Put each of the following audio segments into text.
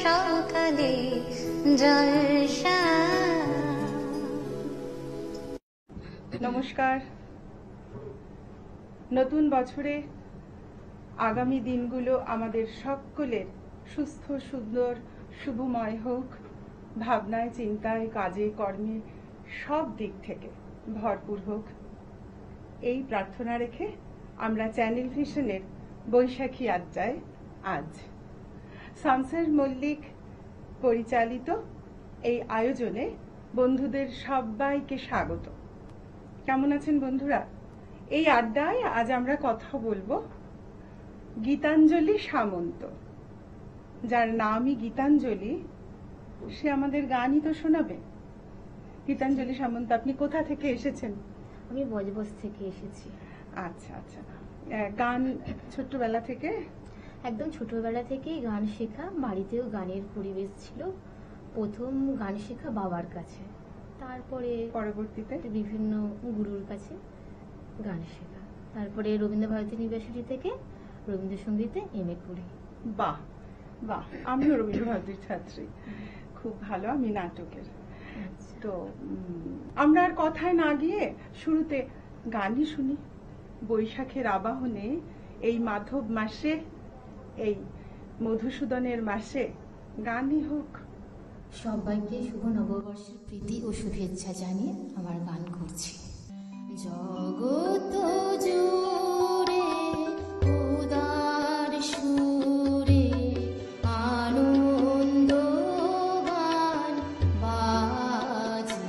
সকালে জলসা। নমস্কার। নতুন বছরে আগামী দিনগুলো আমাদের সকলের সুস্থ, সুন্দর, শুভময় হোক। ভাবনায়, চিন্তায়, কাজে, কর্মে সব দিক থেকে ভরপুর হোক, এই প্রার্থনা রেখে আমরা চ্যানেল ভিশনের বৈশাখী আড্ডায় আজ শামসের মল্লিক পরিচালিত এই আয়োজনে বন্ধুদের সবাইকে স্বাগত। কেমন আছেন বন্ধুরা? এই আড্ডায় আজ আমরা কথা বলবো গীতাঞ্জলি সামন্ত। যার নামই গীতাঞ্জলি, সে আমাদের গানই তো শোনাবে। গীতাঞ্জলি সামন্ত, আপনি কোথা থেকে এসেছেন? আমি বজবজ থেকে এসেছি। আচ্ছা আচ্ছা, গান ছোট্টবেলা থেকে? একদম ছোটবেলা থেকেই গান শেখা, বাড়িতেও গানের পরিবেশ ছিল। প্রথম গান শেখা বাবার কাছে, তারপরে পরবর্তীতে বিভিন্ন গুরুর কাছে গান শেখা, তারপরে রবীন্দ্রভারতী ইউনিভার্সিটি থেকে রবীন্দ্রসঙ্গীতে MA করি। বাহ বাহ, আমিও রবীন্দ্রভারতীর ছাত্রী। খুব ভালো, আমি নাটকের। তো আমরা আর কথায় না গিয়ে শুরুতে গানই শুনি। বৈশাখের আবাহনে এই মাধব মাসে, এই মধুসূদনের মাসে গানই হোক। সবাইকে শুভ নববর্ষের প্রীতি ও শুভেচ্ছা জানিয়ে আমার গান করছি। জগত জুড়ে উদার সুরে আনন্দ গান বাজে,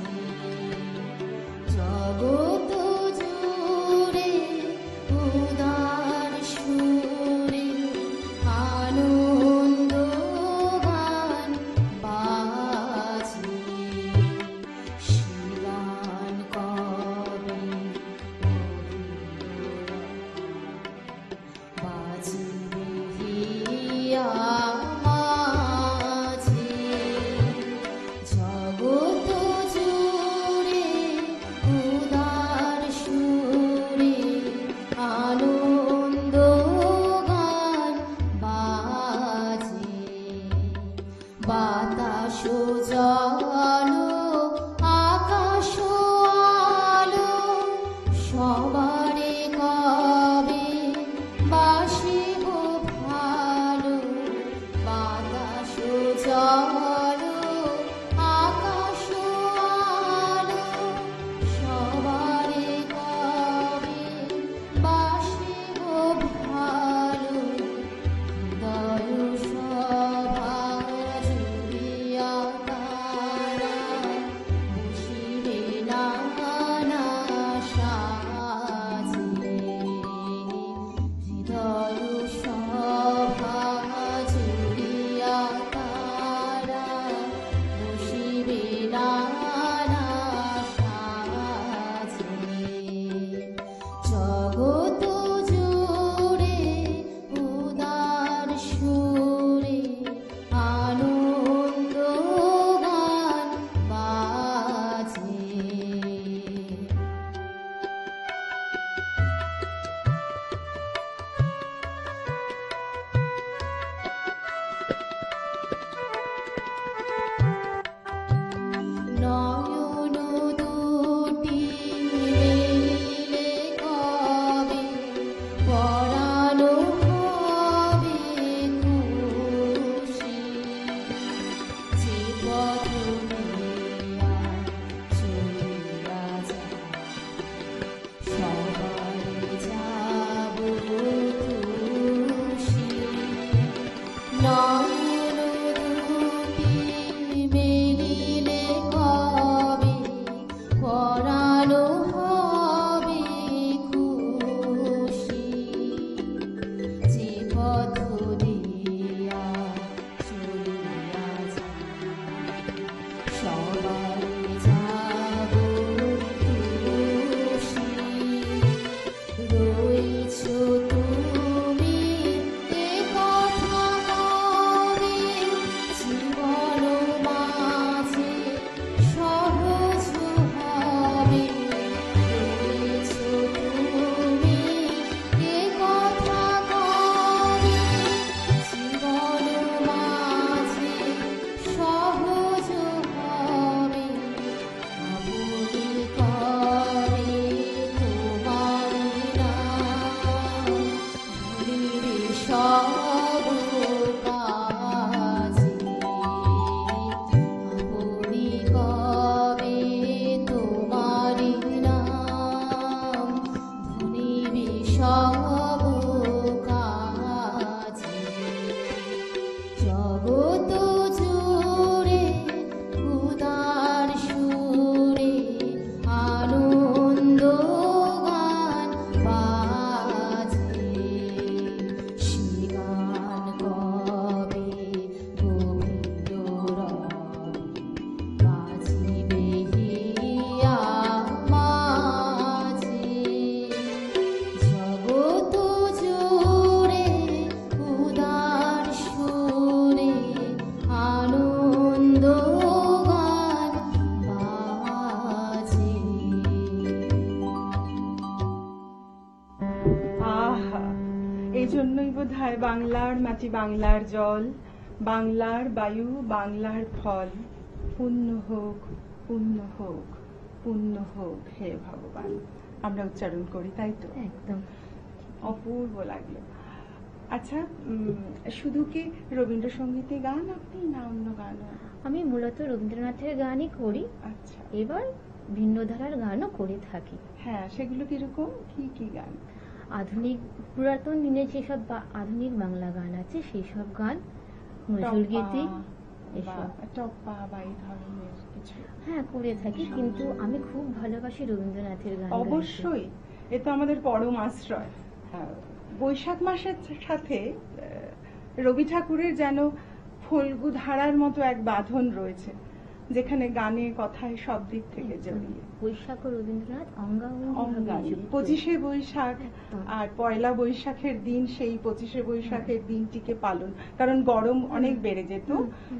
জগত জুড়ে উদার সুরে আনন্দ গান বাজে, শিলান কবে বাজিবে হিয়া মাঝে, জগত জুড়ে উদার সুরে আনন্দ গান বাজে, বাতাস জল আকাশ আলো সবারে কবে বাসিব ভালো, বাতাস জল আকাশ আলো সবারে কবে বাসিব ভালো, হৃদয় সভা জুড়িয়া তারা বসিবে নানা সাজে, হৃদয় সভা জুড়িয়া তারা বসিবে নানা সাজে, জগত জুড়ে উদার সুরে আনন্দ গান বাজে। নয়ন দুটি মেলিলে কবে পরানো হবে খুশি, যে পথ নিয়া চলিয়া যায় সবাই যাব খুশি, নয়ন দুটি মেলিলে কবে পরানো হবে খুশি, যে পথ দিয়া চলিয়া যায় সবাই যাব খুশি, রয়েছ তুমি এ কথা হায় বাংলার মাটি বাংলার জল, বাংলার বায়ু বাংলার ফল, পুণ্য হোক পুণ্য হোক পুণ্য হোক হে ভগবান। আমরা উচ্চারণ করি, তাই তো? একদম অপূর্ব লাগলো। আচ্ছা, শুধু কি রবীন্দ্রসঙ্গীতে গান আপনি, না অন্য গানও? আমি মূলত রবীন্দ্রনাথের গানই করি, আচ্ছা, এবার ভিন্ন ধারার গানও করে থাকি। হ্যাঁ, সেগুলো কিরকম, কি কি গান? আধুনিক পুরাতন দিনের যেসব আধুনিক বাংলা গান আছে সেই সব গান, নজরুল গীতি এসব। টপ্পা বা এই ধরনের কিছু? হ্যাঁ, করে থাকি, কিন্তু আমি খুব ভালোবাসি রবীন্দ্রনাথের গান। অবশ্যই, এ তো আমাদের পরম আশ্রয়। বৈশাখ মাসের সাথে রবি ঠাকুরের যেন ফল্গু ধারার মতো এক বাঁধন রয়েছে, যেখানে গানে কথায় সব দিক থেকে জড়িয়ে। বৈশাখ ও রবীন্দ্রনাথ অঙ্গাঙ্গি। 25শে বৈশাখ আর পয়লা বৈশাখের দিন, সেই 25শে বৈশাখের দিনটিকে পালন, কারণ গরম অনেক বেড়ে যেত,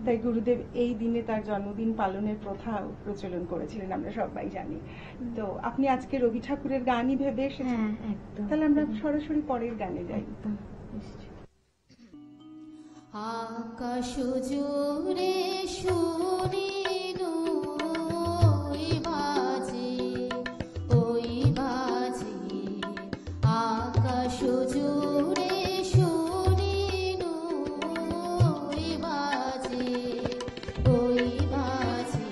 তাই গুরুদেব এই দিনে তার জন্মদিন পালনের প্রথা প্রচলন করেছিলেন, আমরা সবাই জানি। তো আপনি আজকে রবি ঠাকুরের গানই ভেবে এসেছেন? তাহলে আমরা সরাসরি পরের গানে যাই। আকাশ জুড়ে শুনিনু ওই বাজে, ওই বাজে, আকাশ জুড়ে শুনিনু ওই বাজে, ওই বাজে,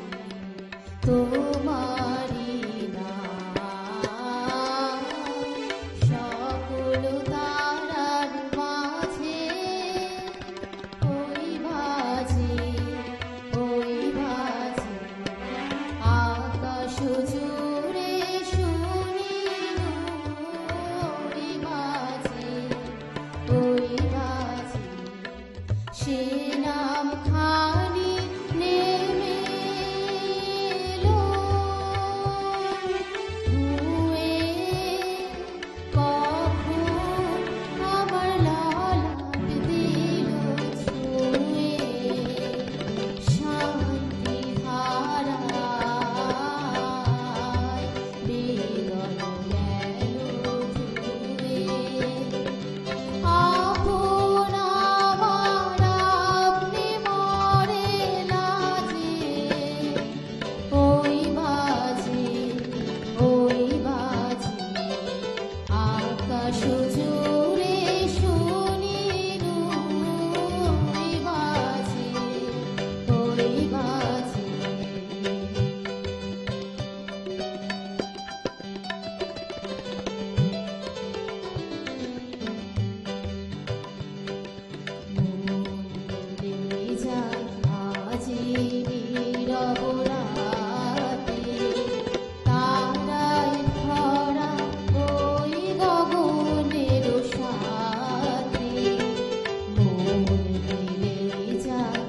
তোমারি নাম সকল তারার মাঝে, ওই বাজে, ওই বাজে, আকাশ জুড়ে শুনিনু ওই বাজে, ওই বাজে, সে নাম খানি নেমে এলো ধুয়ে, কখন আমার লালাট দিল ছুঁয়ে, শান্তি হারায় বেদন গেল ধুয়ে, আপন আমার আপনি মরে লাজে, ওই বাজে, ওই বাজে, আকাশ জুড়ে শুনিনু ওই বাজে, ওই বাজে। মনে যায় আজি নীরব রাতে, তারায় ভরা ওই গগনের সাথে, মনে যায়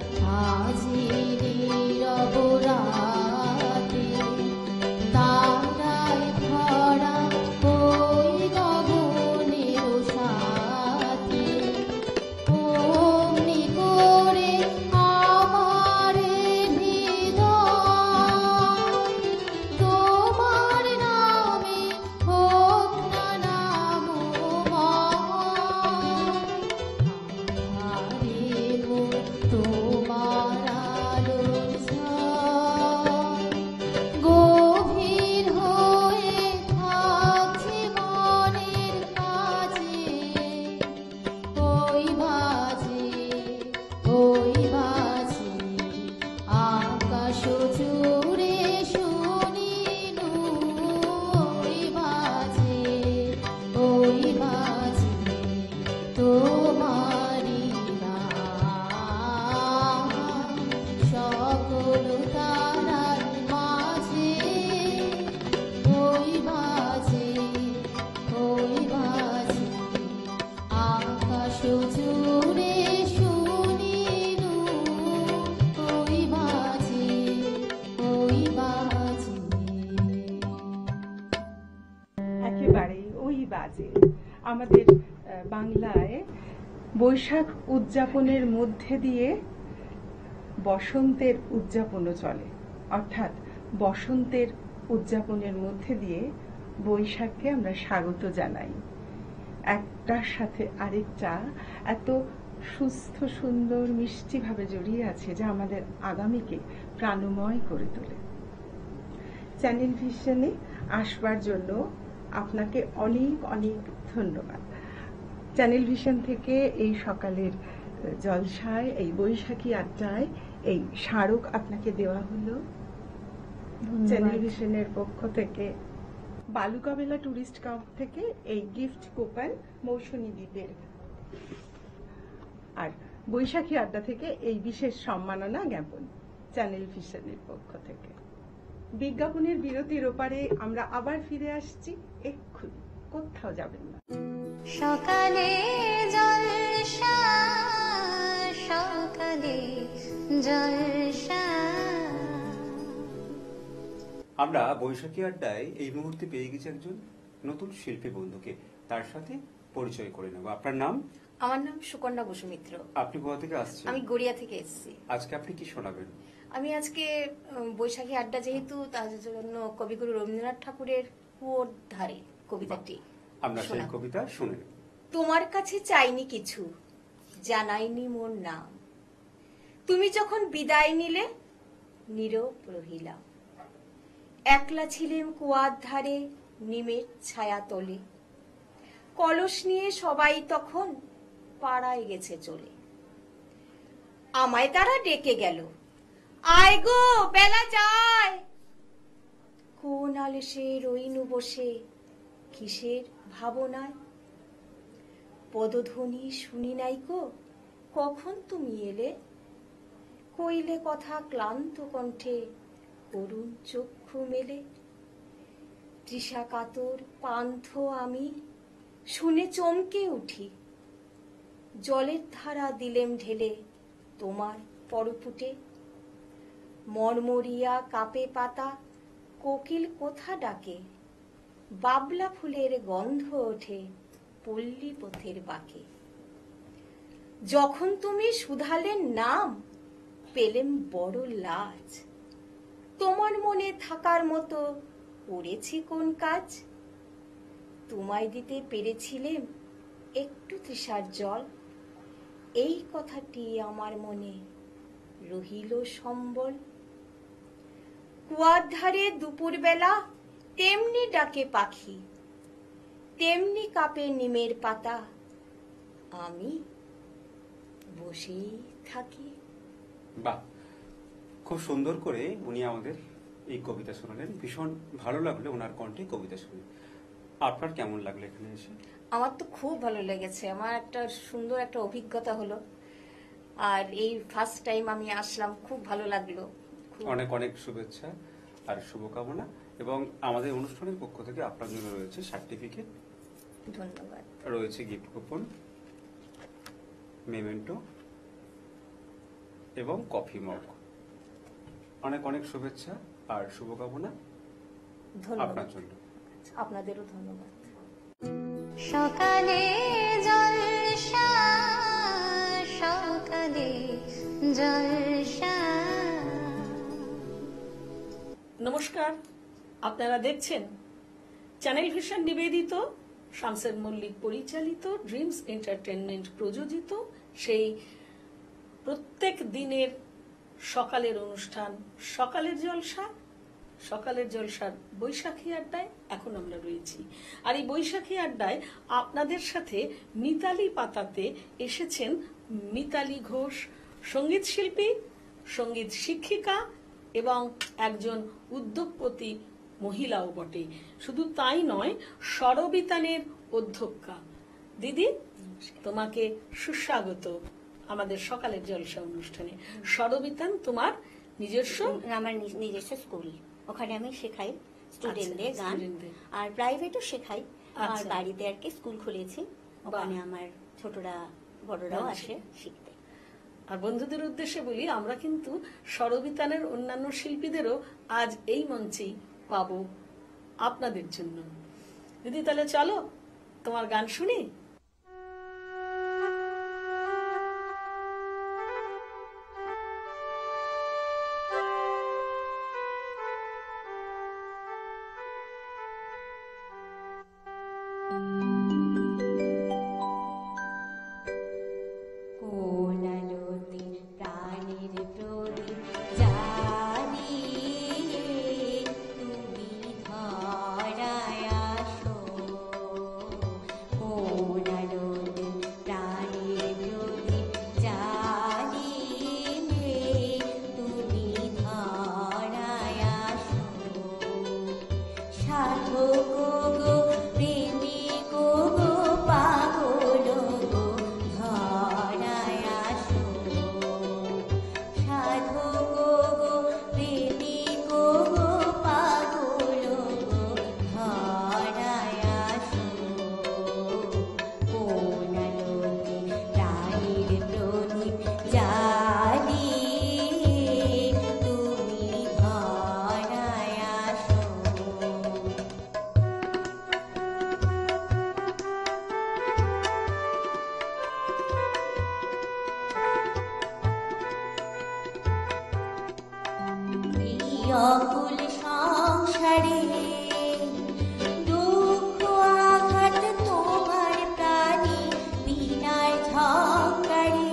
আজি নীরব রাতে, তারায় ভরা ওই গগনের সাথে, অমনি করে আমার হৃদয় তোমার নামে হোক না নামময়, তোমার আলোর ঝড় গভীর হয়ে থাকছে মনের কাছে, ওই বাজে, ওই বাজে, আকাশ জুড়ে শুনিনু ওই বাজে, ওই বাজে, তোমারি নাম সকল তারার মাঝে, ওই বাজে, ওই বাজে, আকাশ জুড়ে শুনিনু ওই বাজে, ওই বাজে। একেবারেই ওই বাজে। আমাদের বাংলায় বৈশাখ উদযাপনের মধ্যে দিয়ে বসন্তের উদযাপনও চলে, অর্থাৎ বসন্তের উদযাপনের মধ্যে দিয়ে বৈশাখকে আমরা স্বাগত জানাই। একটার সাথে আরেকটা এত সুস্থ সুন্দর মিষ্টি ভাবে জড়িয়ে আছে যা আমাদের আগামীকে প্রাণময় করে তোলে। চ্যানেল ভিশনে আসবার জন্য আপনাকে অনেক অনেক ধন্যবাদ। চ্যানেল ভিশন থেকে এই সকালের জলসায়, এই বৈশাখী আড্ডায় এই স্মারক আপনাকে দেওয়া হলো। চ্যানেল ভিশনের পক্ষ থেকে বালুকাবেলা টুরিস্ট ক্যাম্প থেকে এই গিফট কুপন মৌসুমী দ্বীপের, আর বৈশাখী আড্ডা থেকে এই বিশেষ সম্মাননা জ্ঞাপন চ্যানেল ভিশনের পক্ষ থেকে। বিজ্ঞাপনের বিরতির ওপারে আমরা আবার ফিরে আসছি এক্ষুনি, কোথাও যাবেন না। সকালে জলসা, সকালে জলসা। আমরা বৈশাখী আড্ডায় এই মুহূর্তে পেয়ে গেছি একজন নতুন শিল্পী বন্ধুকে, তার সাথে পরিচয় করে নেব। আপনার নাম? আমার নাম সুকন্যা বসু মিত্র। আপনি কোথা থেকে আসছেন? আমি গড়িয়া থেকে এসেছি। আজকে আপনি কি শোনাবেন? আমি আজকে বৈশাখী আড্ডা, যেহেতু তার জন্য কবিগুরু রবীন্দ্রনাথ ঠাকুরের কুয়োর ধারে কবিতাটি আমরা সেই শোনাবো। কবিতা শুনে নেব। তোমার কাছে চাইনি কিছু, জানাইনি মোর নাম, তুমি যখন বিদায় নিলে নীরব রহিলাম। একলা ছিলেম কুয়ার ধারে নিমের ছায়া তলে, কলস নিয়ে সবাই তখন পাড়ায় গেছে চলে। আমায় তারা ডেকে গেল, আয় গো বেলা যায়। কোন আলসে রইনু বসে কিসের ভাবনায়, পদধ্বনি শুনি নাই গো কখন তুমি এলে। কইলে কথা ক্লান্ত কণ্ঠে করুণ চক্ষু মেলে। তৃষা কাতর পান্থ আমি শুনে চমকে উঠি। জলের ধারা দিলেম ঢেলে তোমার পরপুটে। মরমরিয়া কাপে পাতা কোকিল কোথা ডাকে। বাবলা ফুলের গন্ধ ওঠে পল্লী পথের বাঁকে। যখন তুমি শুধালেন নাম পেলেম বড় লাজ। তোমার মনে থাকার মতো করেছি কোন কাজ। তোমায় দিতে পেরেছিলেম একটু তৃষার জল। এই কথাটি আমার মনে রহিল সম্বল। কুয়ার ধারে দুপুরবেলা তেমনি ডাকে পাখি, তেমনি কাপে নিমের পাতা, আমি বসেই থাকি। বাহ, খুব সুন্দর করে উনি আমাদের এই কবিতা শোনালেন। ভীষণ ভালো লাগলো ওনার কণ্ঠে কবিতা শুনে। আপনার কেমন লাগলো এখানে এসে? আমার তো খুব ভালো লেগেছে, আমার একটা সুন্দর একটা অভিজ্ঞতা হলো। আর এই ফার্স্ট টাইম আমি আসলাম, খুব ভালো লাগলো। অনেক অনেক শুভেচ্ছা আর শুভকামনা, এবং আমাদের অনুষ্ঠানের পক্ষ থেকে আপনার জন্য রয়েছে সার্টিফিকেট, ধন্যবাদ, রয়েছে গিফট কুপন, মেমেন্টো এবং কফি মগ। অনেক অনেক শুভেচ্ছা আর শুভকামনা ধন্যবাদ আপনার জন্য। আপনাদেরও ধন্যবাদ। সকালে জলসা, সকালে জলসা। নমস্কার, আপনারা দেখছেন চ্যানেল ভিশন নিবেদিত, শামসের মল্লিক পরিচালিত, ড্রিমস এন্টারটেনমেন্ট প্রযোজিত সেই প্রত্যেক দিনের সকালের অনুষ্ঠান সকালের জলসা। সকালের জলসার বৈশাখী আড্ডায় এখন আমরা রয়েছি। আর এই বৈশাখী আড্ডায় আপনাদের সাথে মিতালি পাতাতে এসেছেন মিতালি ঘোষ, সঙ্গীত শিল্পী, সঙ্গীত শিক্ষিকা এবং একজন উদ্যোগপতি মহিলাও বটে। শুধু তাই নয়, স্বরবিতানের অধ্যক্ষা। দিদি, তোমাকে সুস্বাগত আমাদের সকালের জলসা অনুষ্ঠানে। স্বরবিতান তোমার নিজস্ব? আমার নিজস্ব স্কুল, ওখানে আমি শেখাই স্টুডেন্টদের গান, স্টুডেন্টদের। আর প্রাইভেটও শেখাই। আর আচ্ছা। বাড়িতে আর কি স্কুল খুলেছি, ওখানে আমার ছোটরা বড়রাও গান আসে শিখতে। আর বন্ধুদের উদ্দেশ্যে বলি, আমরা কিন্তু স্বরবিতানের অন্যান্য শিল্পীদেরও আজ এই মঞ্চেই পাবো আপনাদের জন্য। দিদি, তাহলে চলো তোমার গান শুনি। অকুল সংসারে দুঃখ আঘাত তোমার প্রাণে বিনায় ঝঙ্কারে,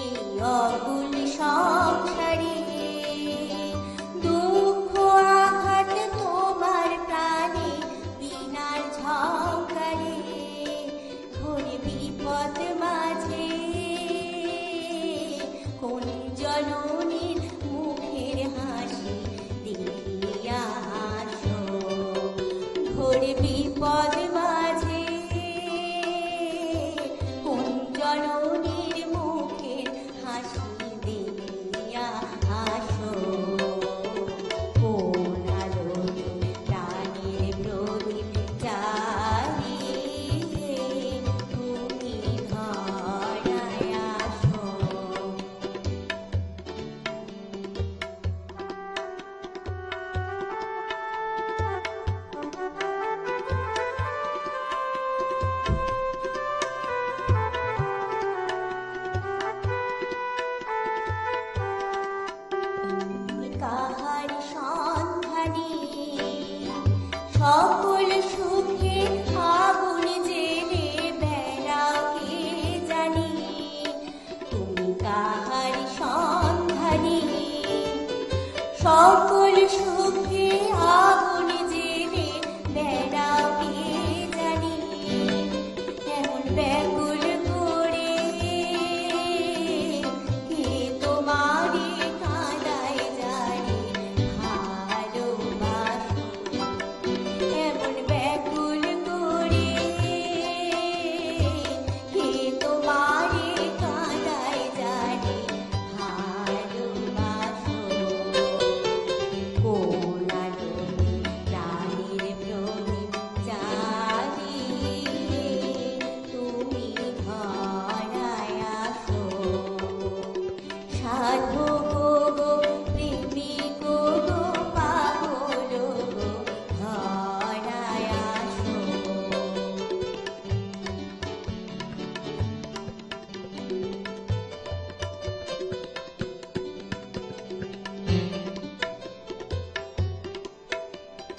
এই অকুল সংসারে দুঃখ আঘাত তোমার প্রাণে বিনার ঝঙ্কারে, ঘোর বিপদ মাঝে কোন জননীর মুখের হাসি দেখিয়া হাসো, ঘোর বিপদ মাঝে কোন জননীর মুখের হাসি দেখিয়া হাসো, কোন আলোতে প্রাণের প্রদীপ জ্বালিয়ে তুমি ধরায় আসো। কাহার সন্ধানে সকল সুখে আগুন জেলে বেড়াও কে জানি, তুমি কাহার সন্ধানে সকল সুখে আগুন জেলে বেড়াও কে জানি, এমন ব্যাকুল করে কে তোমারে কাঁদায় জানি ভালোবাসো, এমন ব্যাকুল করে কে তোমারে কাঁদায় জানি ভালোবাসো, কোন আলোতে প্রাণের প্রদীপ জ্বালিয়ে তুমি ধরায় আসো, সাধু গো প্রেমিক গো পাগল গো ধরায় আসো।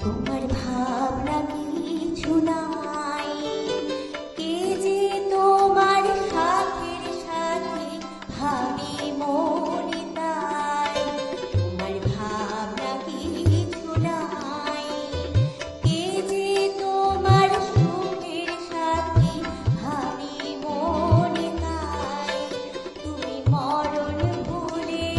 তোমার ভাবনা কিছু নাই, কে যে তোমার সাথের সাথে ভাবি মনে তাই, তোমার ভাবনা কিছু নাই, কে যে তোমার সুখের সাথে ভাবি মনে তাই, তুমি মরণ ভুলে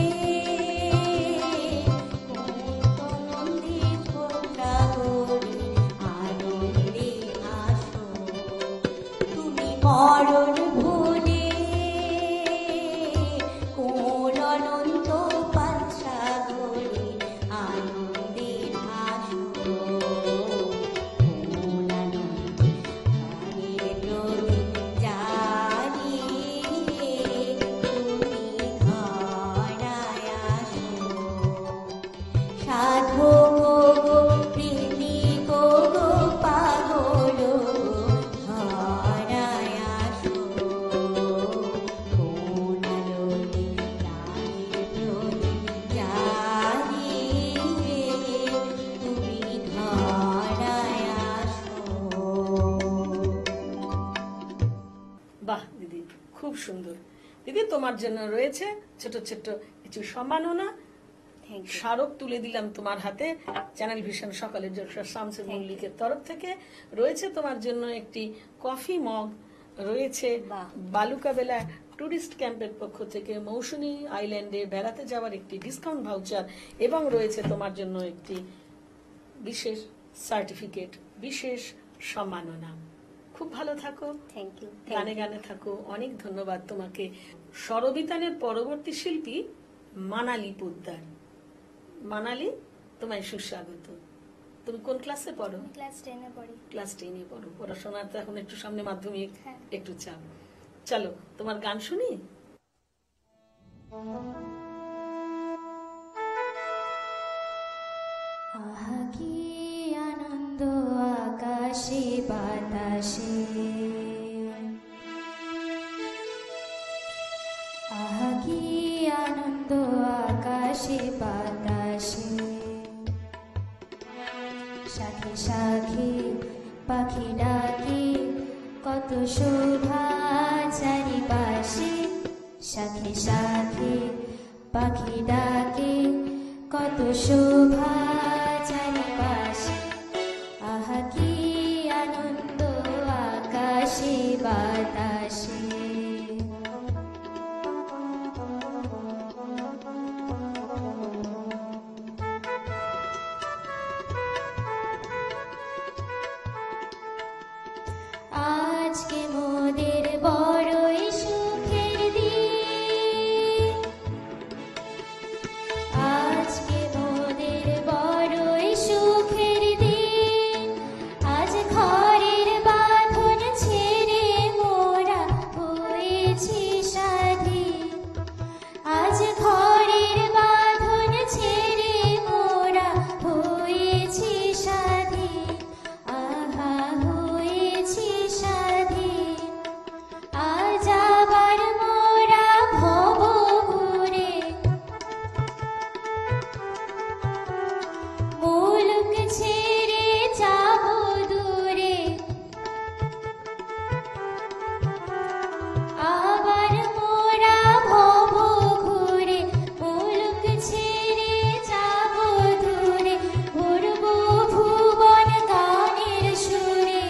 আনন্দে আসো, তুমি মরণ ভুলে কোন অনন্ত পাৎসাগরে আনন্দে আসো, কোন আনন্দ প্রাণের প্রদীপ জ্বালিয়ে তুমি ধরায় আসো, সাধু গো প্রেমিক গো পাগল গো ধরায় আসো, কোন আলোতে প্রাণের প্রদীপ জ্বালিয়ে তুমি ধরায় আসো। বাহ দিদি, খুব সুন্দর। দিদি, তোমার জন্য রয়েছে ছোট ছোট কিছু সম্মাননা, স্মারক তুলে দিলাম তোমার হাতে চ্যানেল ভিশন সকালের জলসা শামসুল মল্লিকের তরফ থেকে। রয়েছে তোমার জন্য একটি কফি মগ, রয়েছে বালুকাবেলা টুরিস্ট ক্যাম্পের পক্ষ থেকে মৌসুমী আইল্যান্ডে বেড়াতে যাওয়ার একটি ডিসকাউন্ট ভাউচার, এবং রয়েছে তোমার জন্য একটি বিশেষ সার্টিফিকেট, বিশেষ সম্মাননা। খুব ভালো থাকো, থ্যাংক ইউ। গানে গানে থাকো। অনেক ধন্যবাদ তোমাকে। স্বরবিতানের পরবর্তী শিল্পী মানালি পোদ্দার। মানালি, তোমায় সুস্বাগত। তুমি কোন ক্লাসে পড়ো? ক্লাস 10 এ পড়ি। ক্লাস 10 এ পড়ো। পড়াশোনার তো এখন একটু সামনে মাধ্যমিক, হ্যাঁ। একটু চাপ। চলো তোমার গান শুনি। আহা কি আনন্দ আকাশে বাতাসে, আহা কি আনন্দ আকাশে বাতাসে, পাখি ডাকে কত শোভা চারিপাশে, শাখে শাখে পাখি ডাকে কত শোভা চারিপাশে। আহা কি আনন্দ আকাশে বাতাসে। আজকে মোদের বড়ই সুখের দিন, আজকে মোদের বড়ই সুখের দিন। আজ ঘরের বাঁধন ছেড়ে মোরা হয়েছি স্বাধীন, আজ ঘরের বাঁধন ছেড়ে মোরা হয়েছি স্বাধীন। আহা হয়েছি স্বাধীন। আজ আবার মোরা ভব ঘুরে মুলুক ছেড়ে যাব দূরে। আবার মোরা ভব ঘুরে মুলুক ছেড়ে যাব দূরে। ঘুরব ভুবন গানের সুরে,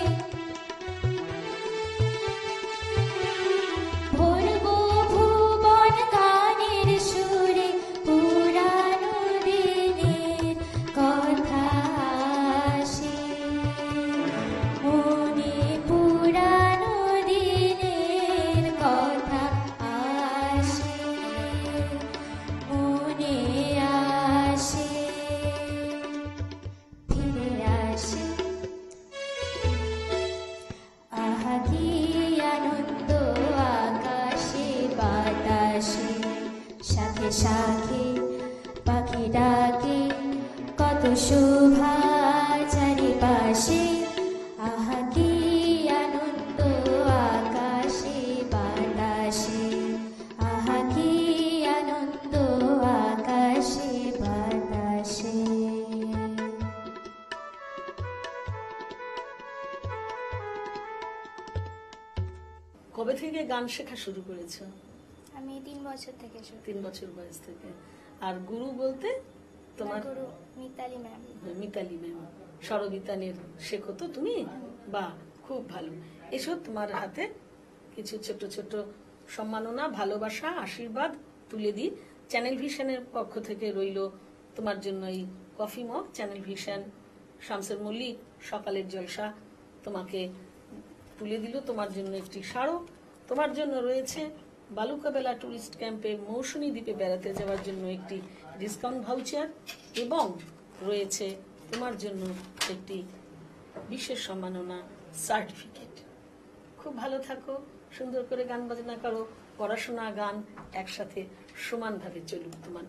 ভরব ভুবন গানের সুরে। পুরানো দিনের কথা আসে মনে, পুরানো দিনের কথা আসে মনে আসে, ফিরে আসে। আহা কি আনন্দ আকাশে বাতাসে, শাখে শাখে পাখি ডাকে কত শোভা চারিপাশে। আহা কি আনন্দ আকাশে বাতাসে, আহা কি আনন্দ আকাশে বাতাসে। কবে থেকে গান শেখা শুরু করেছো? আমি 3 বছর থেকে শুরু। 3 বছর বয়স থেকে। আর গুরু বলতে তোমার? গুরু মিতালি ম্যাম। মিতালি ম্যাম। স্বরবিতানের শেখো তো তুমি? বাহ, খুব ভালো। এসো, তোমার হাতে কিছু ছোট ছোট সম্মাননা, ভালোবাসা, আশীর্বাদ তুলে দিই। চ্যানেল ভিশনের পক্ষ থেকে রইল তোমার জন্য এই coffee mug. Channel vision, Shamser Mallick, সকালের জলসা তোমাকে তুলে দিল তোমার জন্য একটি স্মারক। তোমার জন্য রয়েছে বালুকাবেলা টুরিস্ট ক্যাম্পে মৌসুমী দ্বীপে বেড়াতে যাওয়ার জন্য একটি ডিসকাউন্ট ভাউচার, এবং রয়েছে তোমার জন্য একটি বিশেষ সম্মাননা সার্টিফিকেট। খুব ভালো থাকো, সুন্দর করে গান বাজনা করো, পড়াশোনা গান একসাথে সমানভাবে চলুক তোমার।